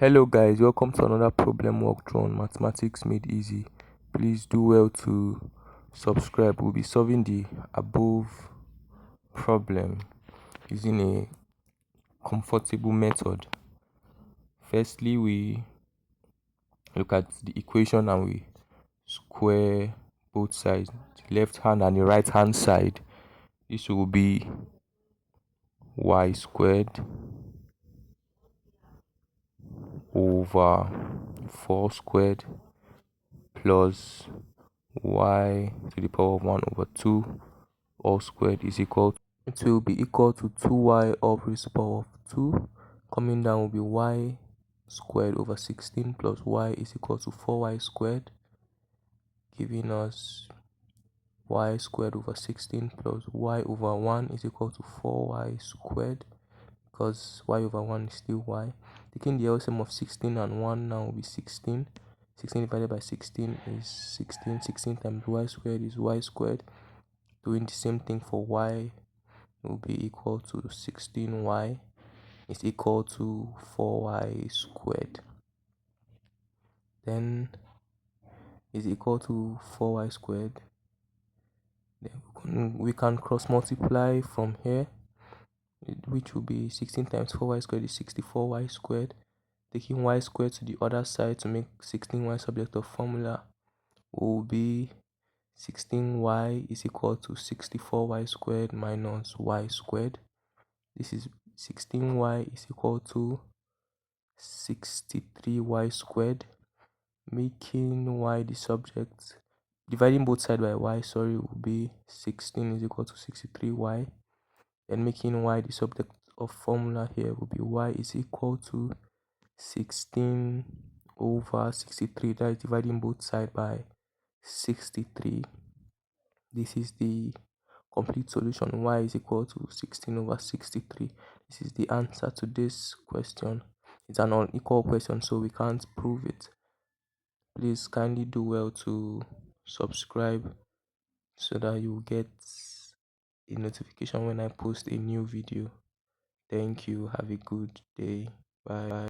Hello guys, welcome to another problem walkthrough on Mathematics Made Easy. Please do well to subscribe. We'll be solving the above problem using a comfortable method. Firstly, we look at the equation and we square both sides, the left hand and the right hand side. This will be y squared over 4 squared plus y to the power of 1 over 2 all squared is equal to, it will be equal to 2y all raised to the power of 2. Coming down will be y squared over 16 plus y is equal to 4y squared, giving us y squared over 16 plus y over 1 is equal to 4y squared, because y over 1 is still y. Taking the LCM of 16 and 1 now will be 16. 16 divided by 16 is 16. 16 times y squared is y squared. Doing the same thing for y will be equal to 16y is equal to 4y squared. Then is equal to 4y squared. Then we can cross multiply from here, which will be 16 times 4y squared is 64y squared. Taking y squared to the other side to make 16y subject of formula will be 16y is equal to 64y squared minus y squared. This is 16y is equal to 63y squared, making y the subject. Dividing both sides by y, will be 16 is equal to 63y. Then making y the subject of formula here will be y is equal to 16 over 63. That is dividing both sides by 63. This is the complete solution. Y is equal to 16 over 63. This is the answer to this question. It's an unequal question, so we can't prove it. Please kindly do well to subscribe so that you get a notification when I post a new video. Thank you. Have a good day. Bye.